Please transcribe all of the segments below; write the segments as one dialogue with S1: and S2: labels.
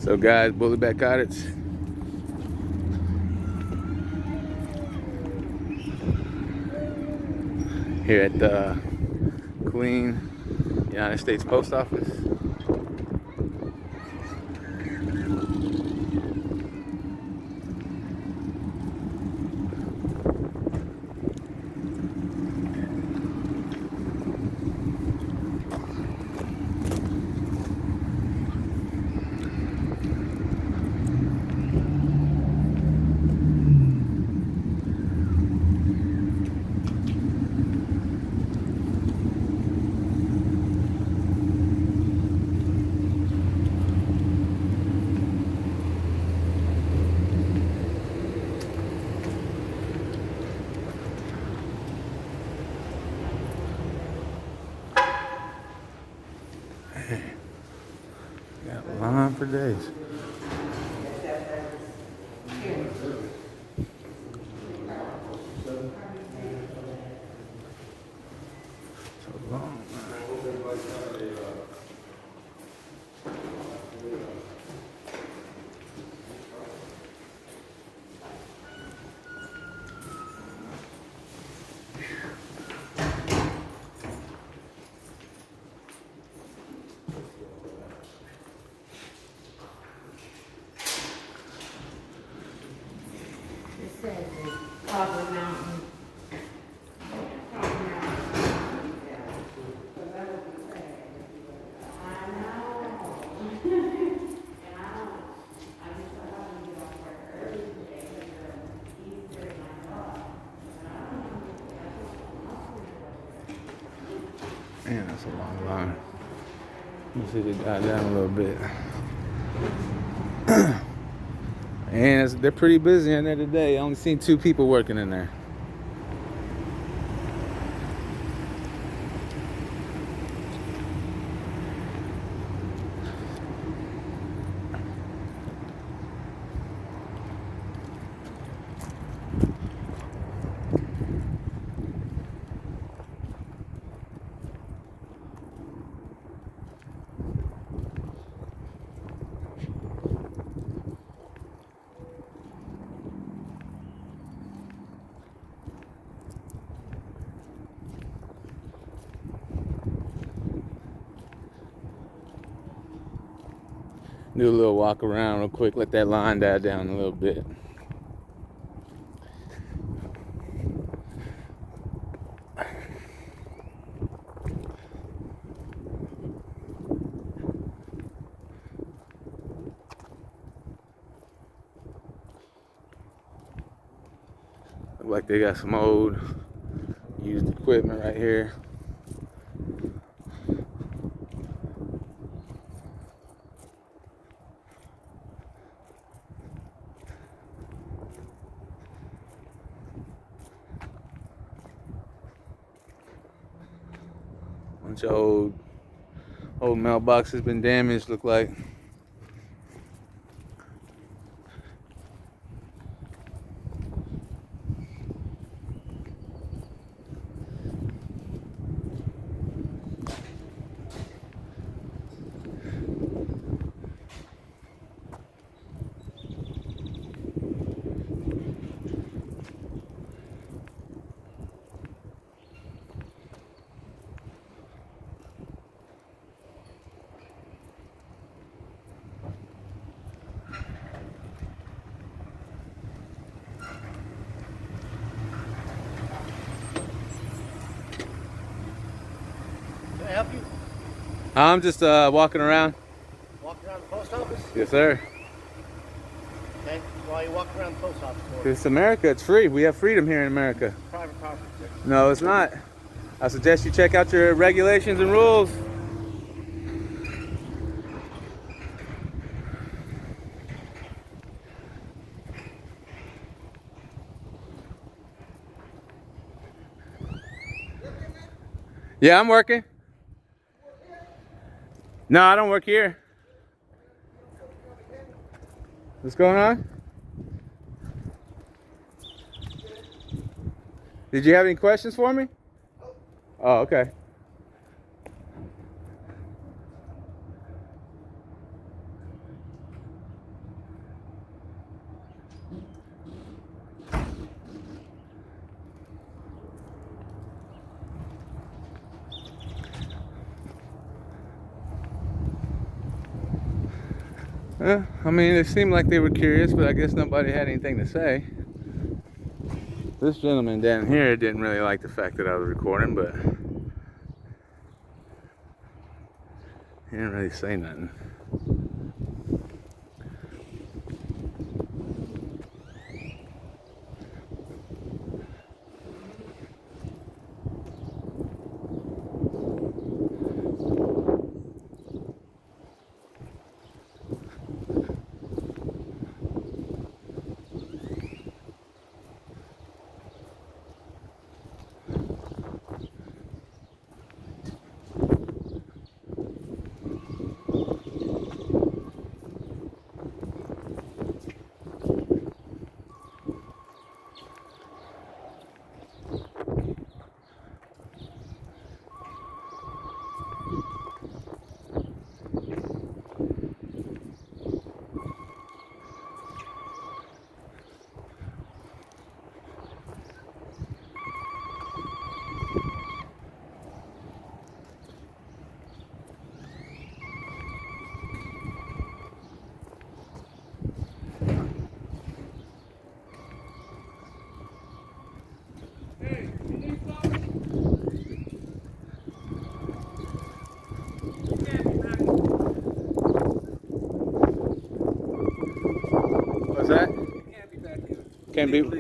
S1: So guys, bulletback audits. Here at the Killeen United States Post Office. Got a line for days. So long.
S2: It says it's Copper Mountain. Copper Mountain. I know. And I just thought I would get off work early today because he's very my dog.
S1: Man, that's a long line. Let me see the guy down a little bit. And they're pretty busy in there today. I only seen 2 people working in there. Do a little walk around real quick, let that line die down a little bit. Look like they got some old used equipment right here. Bunch of old mailboxes been damaged, look like.
S3: Can I help you?
S1: I'm just walking around.
S3: Walking around the post office?
S1: Yes, sir.
S3: Okay. Why are you walking around the post office for?
S1: It's America. It's free. We have freedom here in America.
S3: Private property, sir.
S1: No, it's not. I suggest you check out your regulations and rules. Yeah, I'm working. No, I don't work here. What's going on? Did you have any questions for me? Oh, okay. I mean, it seemed like they were curious, but I guess nobody had anything to say. This gentleman down here didn't really like the fact that I was recording, but he didn't really say nothing. What's that?
S4: You can't be back here.
S1: Can't
S4: You
S1: be.
S4: need to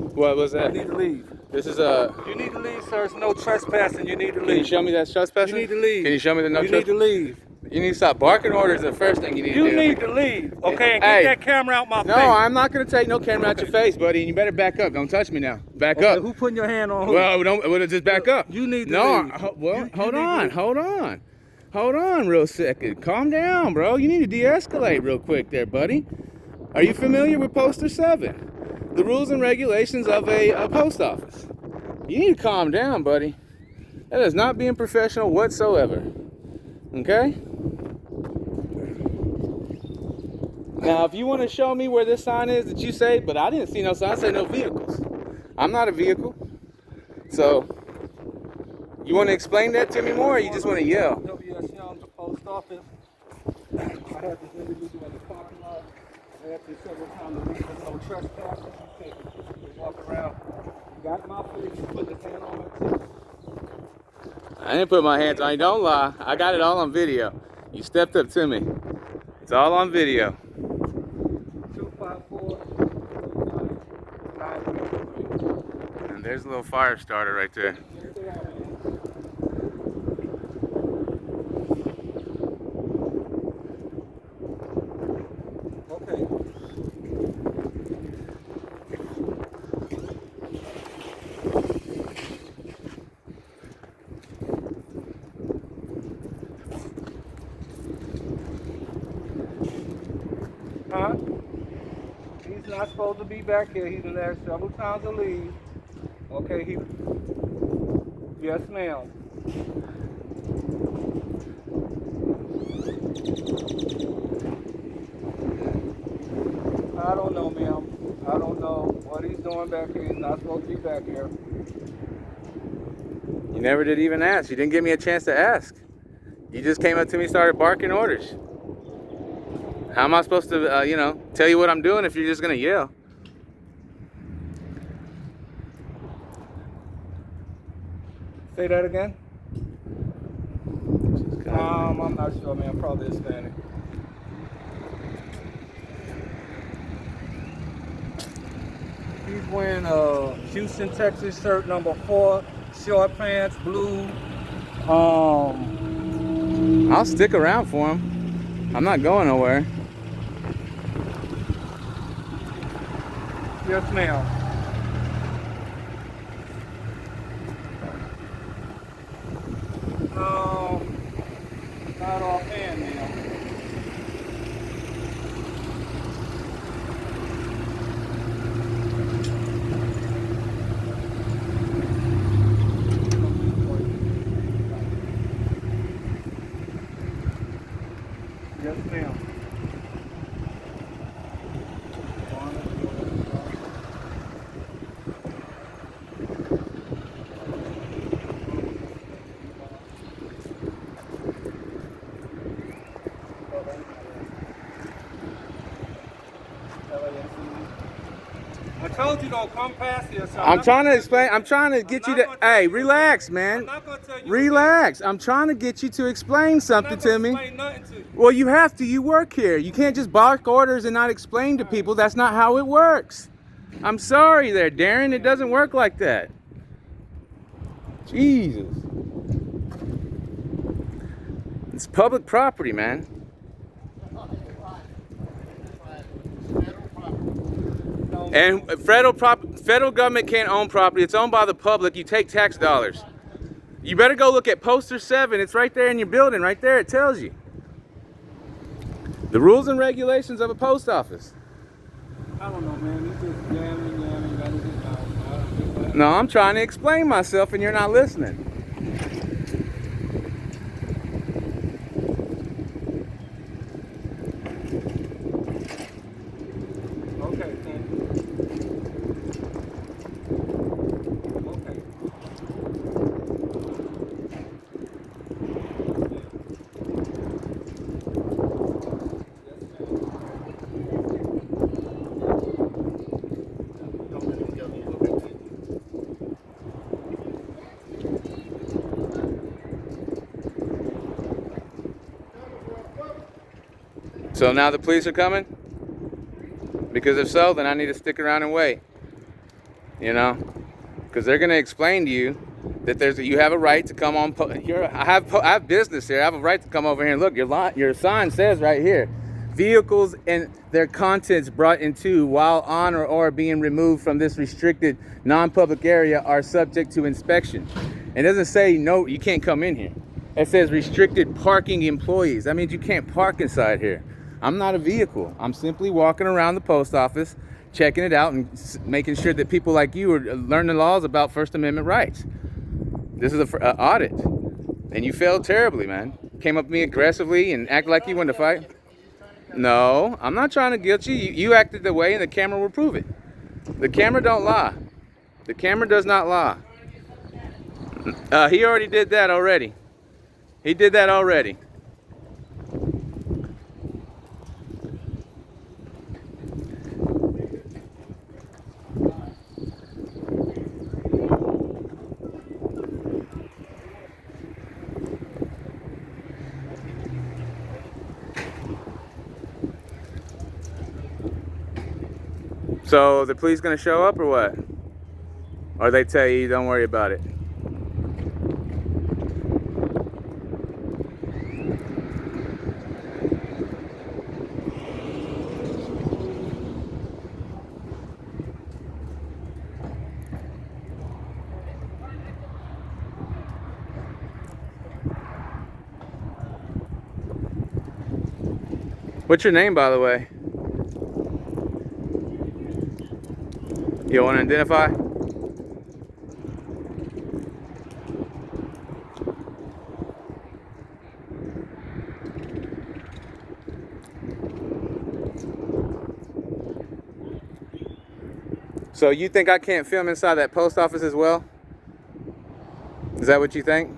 S4: leave.
S1: What was
S4: You
S1: that?
S4: need to leave.
S1: This is
S4: You need to leave, sir. It's no trespassing. You need to
S1: Can you
S4: leave.
S1: show me that trespassing?
S4: You need to leave.
S1: Can you show me the no
S4: You need to leave.
S1: You need to stop barking orders. The first thing you need to
S4: You
S1: do.
S4: need to leave. Okay, and
S1: Hey.
S4: get that camera out my
S1: No,
S4: face.
S1: I'm not gonna take no camera out your face, buddy. And you better back up. Don't touch me now. Back
S4: Okay,
S1: up.
S4: who putting your hand on who?
S1: Well, just back up.
S4: You need to
S1: no,
S4: leave.
S1: Well,
S4: You
S1: hold
S4: need to
S1: on,
S4: leave.
S1: hold on, real second. Calm down, bro. You need to de-escalate real quick, there, buddy. Are you familiar with Poster 7, the rules and regulations of a post office? You need to calm down, buddy. That is not being professional whatsoever. Okay. Now, if you want to show me where this sign is that you say, but I didn't see no sign, I say no vehicles. I'm not a vehicle. So, you want to explain that to me more, or you just want to yell?
S4: WS Young, the post office. I had this individual in the parking lot. I asked him several times to leave. There's no trespassing. He can't walk around. He got my face. He put his hand on my chest.
S1: I didn't put my hands on you. Don't lie. I got it all on video. You stepped up to me. It's all on video.
S4: 254.
S1: And there's a little fire starter right there.
S4: Okay. Huh? He's not supposed to be back here. He's been there several times to leave. Okay, he. Yes, ma'am. I don't know, ma'am. I don't know what he's doing back here. He's not supposed to be back here.
S1: You never did even ask. You didn't give me a chance to ask. You just came up to me and started barking orders. How am I supposed to, tell you what I'm doing if you're just going to yell?
S4: Say that again? I'm not sure, man. Probably Hispanic. He's wearing a Houston, Texas shirt number 4, short pants, blue.
S1: I'll stick around for him. I'm not going nowhere.
S4: Yes, ma'am. Not offhand, ma'am. Yes, ma'am. told you don't come past here, so
S1: I'm trying to explain. I'm trying to get you to. Hey, relax,
S4: I'm
S1: man.
S4: not gonna tell you.
S1: Relax. I'm trying to get you to explain something to me.
S4: Explain nothing to you.
S1: Well, you have to. You work here. You can't just bark orders and not explain to people. That's not how it works. I'm sorry there, Darren. It doesn't work like that. Jesus. It's public property, man. And federal government can't own property. It's owned by the public. You take tax dollars. You better go look at poster 7. It's right there in your building. Right there, it tells you. The rules and regulations of a post office.
S4: I don't know, man. You just yamming, gotta get out.
S1: No, I'm trying to explain myself and you're not listening.
S4: Okay, thank you. Okay.
S3: Don't let him go. You go back in.
S1: So now the police are coming? Because if so, then I need to stick around and wait. You know? Because they're going to explain to you that you have a right to come on. I have business here. I have a right to come over here and look. Your sign says right here, vehicles and their contents brought into while on or being removed from this restricted non-public area are subject to inspection. It doesn't say no, you can't come in here. It says restricted parking employees. That means you can't park inside here. I'm not a vehicle. I'm simply walking around the post office, checking it out and making sure that people like you are learning laws about First Amendment rights. This is an audit. And you failed terribly, man. Came up to me aggressively and acted like you wanted to fight. No, I'm not trying to guilt you. You acted the way and the camera will prove it. The camera don't lie. The camera does not lie. He already did that already. He did that already. So the police gonna show up or what? Or they tell you don't worry about it? What's your name, by the way? You want to identify? So you think I can't film inside that post office as well? Is that what you think?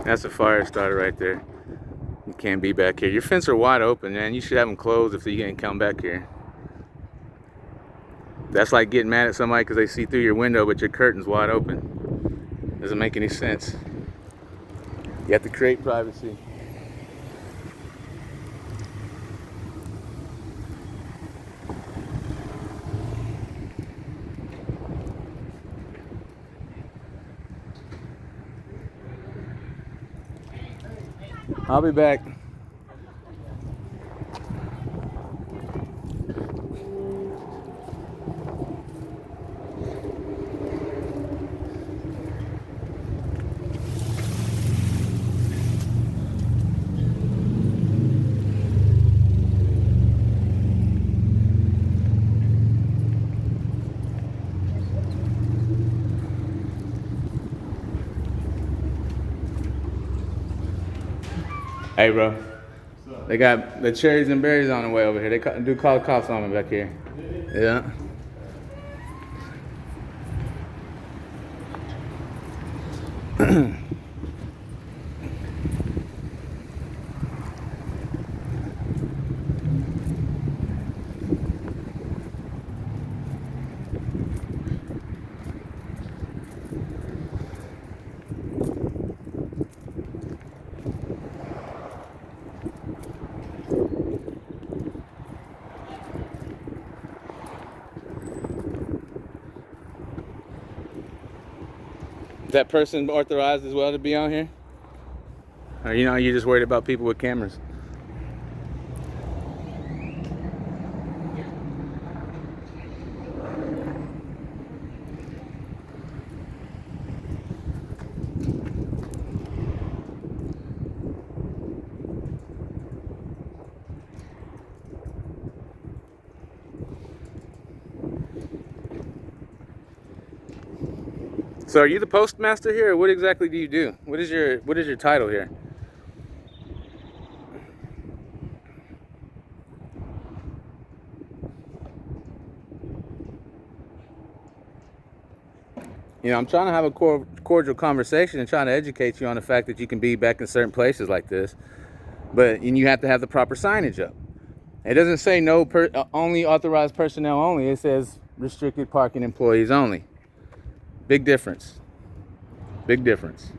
S1: That's a fire starter right there. You can't be back here. Your fence are wide open, man. You should have them closed if you can't come back here. That's like getting mad at somebody because they see through your window but your curtain's wide open. Doesn't make any sense. You have to create privacy. I'll be back. Hey, bro. They got the cherries and berries on the way over here. They do call the cops on me back here. Yeah. Is that person authorized as well to be on here? Or you're just worried about people with cameras? So are you the postmaster here, or what exactly do you do? What is your title here? I'm trying to have a cordial conversation and trying to educate you on the fact that you can be back in certain places like this, but you have to have the proper signage up. It doesn't say only authorized personnel only. It says restricted parking employees only. Big difference. Big difference.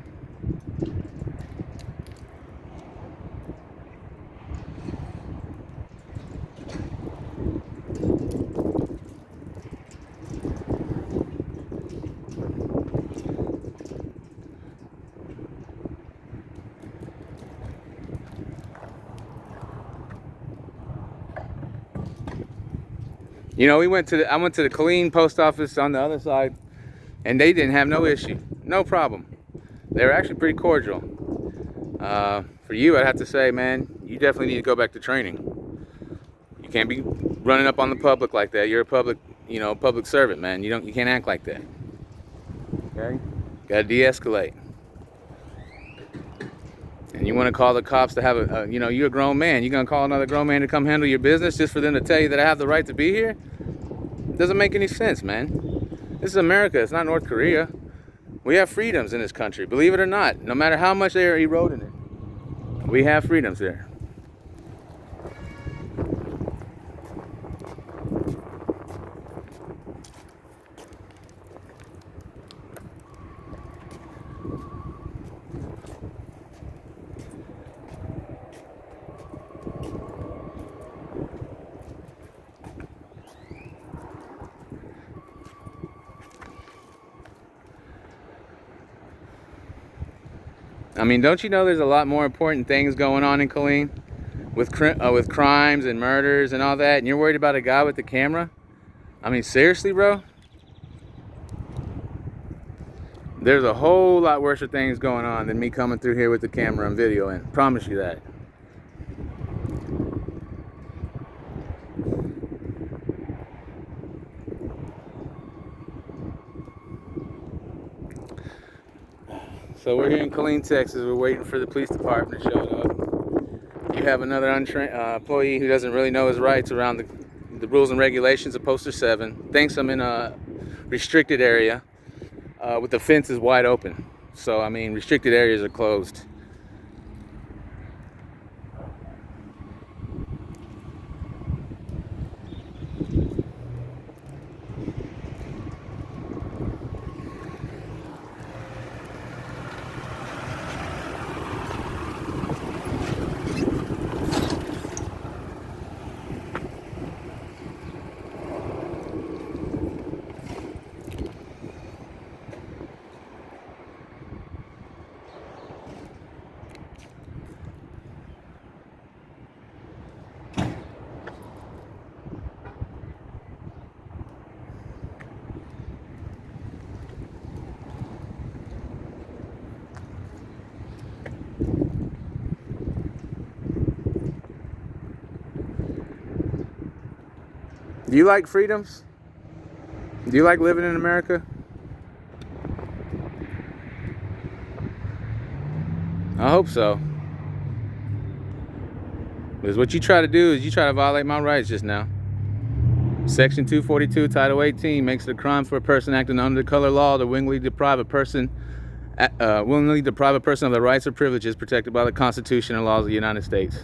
S1: I went to the Killeen post office on the other side, and they didn't have no issue, no problem. They were actually pretty cordial. For you, I'd have to say, man, you definitely need to go back to training. You can't be running up on the public like that. You're a public servant, man. You can't act like that. Okay? Gotta de-escalate. And you want to call the cops to have you're a grown man. You're gonna call another grown man to come handle your business just for them to tell you that I have the right to be here? Doesn't make any sense, man. This is America. It's not North Korea. We have freedoms in this country, believe it or not. No matter how much they are eroding it, we have freedoms there. I mean, don't you know there's a lot more important things going on in Killeen with crimes and murders and all that, and you're worried about a guy with the camera? I mean, seriously, bro? There's a whole lot worse things going on than me coming through here with the camera and video, and promise you that. So we're here in Killeen, Texas. We're waiting for the police department to show up. You have another untrained employee who doesn't really know his rights around the rules and regulations of Poster 7. Thinks I'm in a restricted area with the fences wide open. So, I mean, restricted areas are closed. Do you like freedoms? Do you like living in America? I hope so. Because what you try to do is you try to violate my rights just now. Section 242, Title 18 makes it a crime for a person acting under the color of law to willingly deprive a person of the rights or privileges protected by the Constitution and laws of the United States.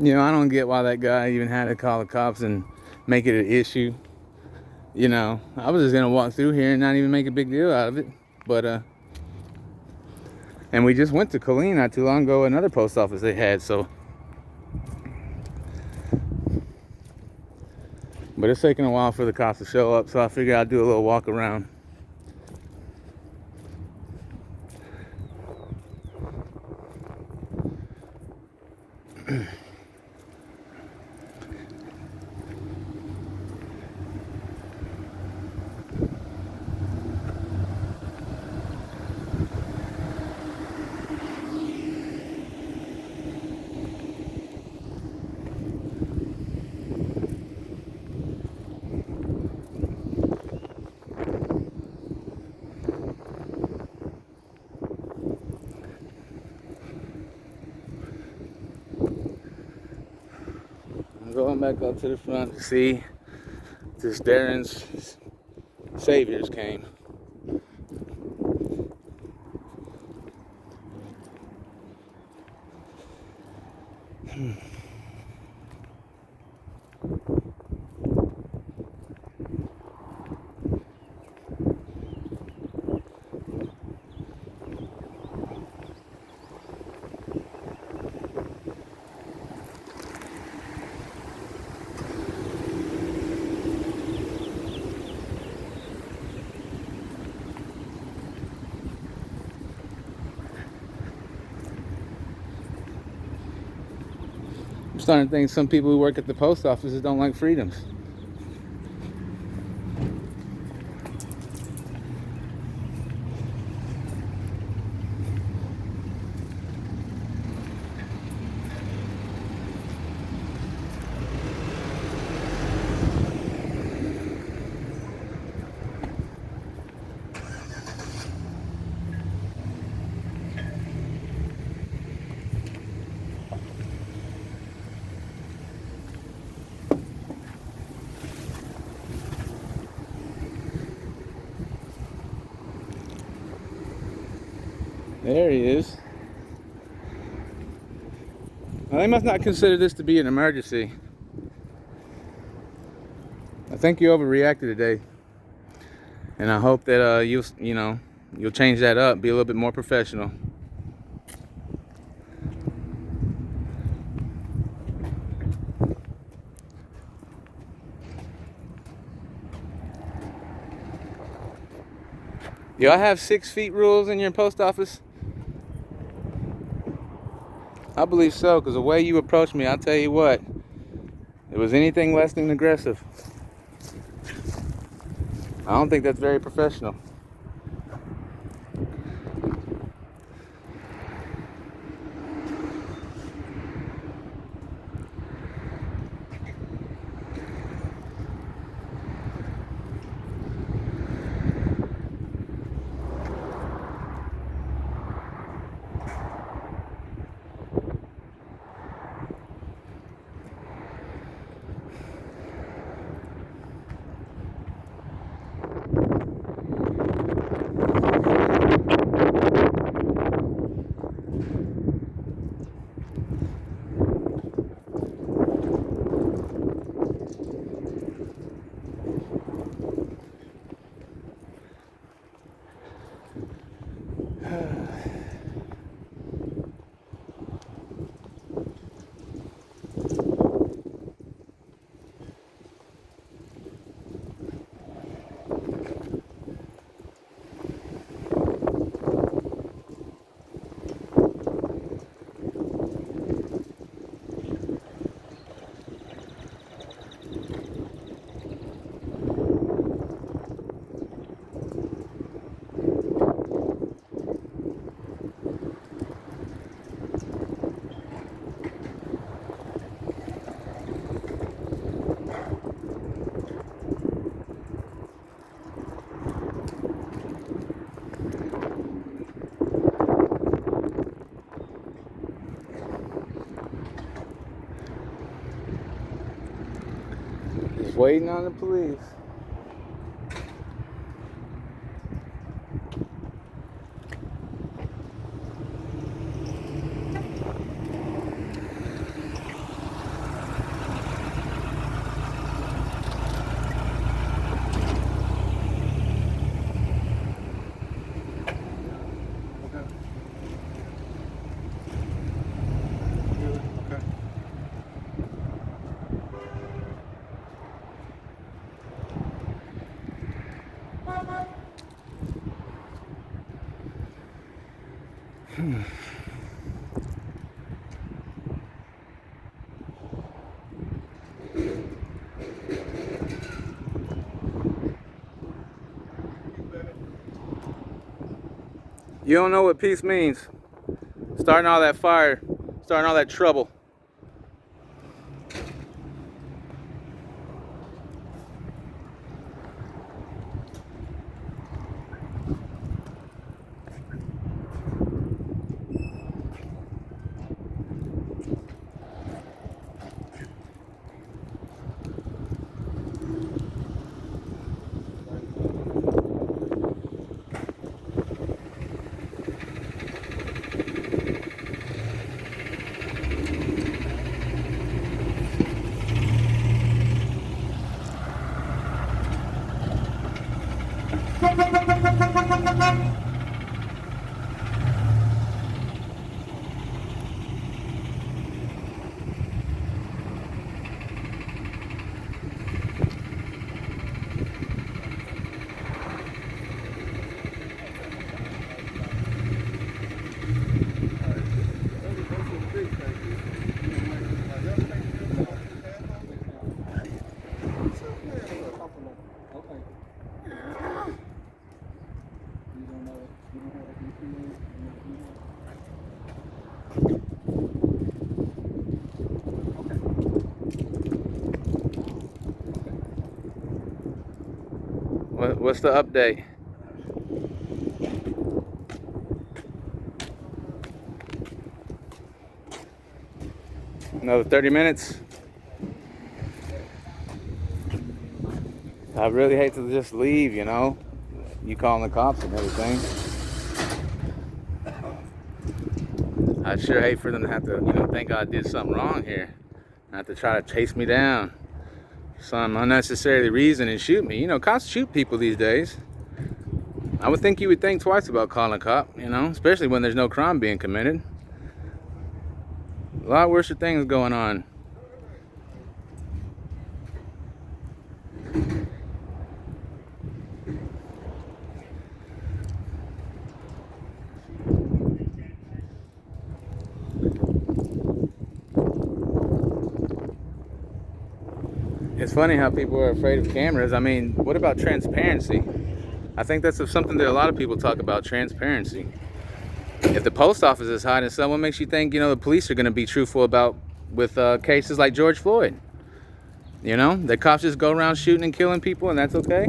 S1: You know, I don't get why that guy even had to call the cops and make it an issue. You know, I was just gonna walk through here and not even make a big deal out of it. But and we just went to Killeen not too long ago, another post office they had, so. But it's taking a while for the cops to show up, so I figured I'd do a little walk around. I'm going back up to the front to see if this Darren's Saviors came. I'm starting to think some people who work at the post offices don't like freedoms. There he is. Now, they must not consider this to be an emergency. I think you overreacted today, and I hope that you'll change that up, be a little bit more professional. Y'all have 6 feet rules in your post office? I believe so, because the way you approached me, I'll tell you what, it was anything less than aggressive. I don't think that's very professional. Just waiting on the police. You don't know what peace means. Starting all that fire, starting all that trouble. What's the update? Another 30 minutes? I really hate to just leave, you know? You calling the cops and everything. I'd sure hate for them to have to, you know, think I did something wrong here. Have to try to chase me down for some unnecessary reason and shoot me. You know, cops shoot people these days. I would think you would think twice about calling a cop, you know, especially when there's no crime being committed. A lot worse things going on. It's funny how people are afraid of cameras. I mean, what about transparency? I think that's something that a lot of people talk about, transparency. If the post office is hiding something, what makes you think, you know, the police are going to be truthful about with cases like George Floyd? You know, the cops just go around shooting and killing people and that's okay?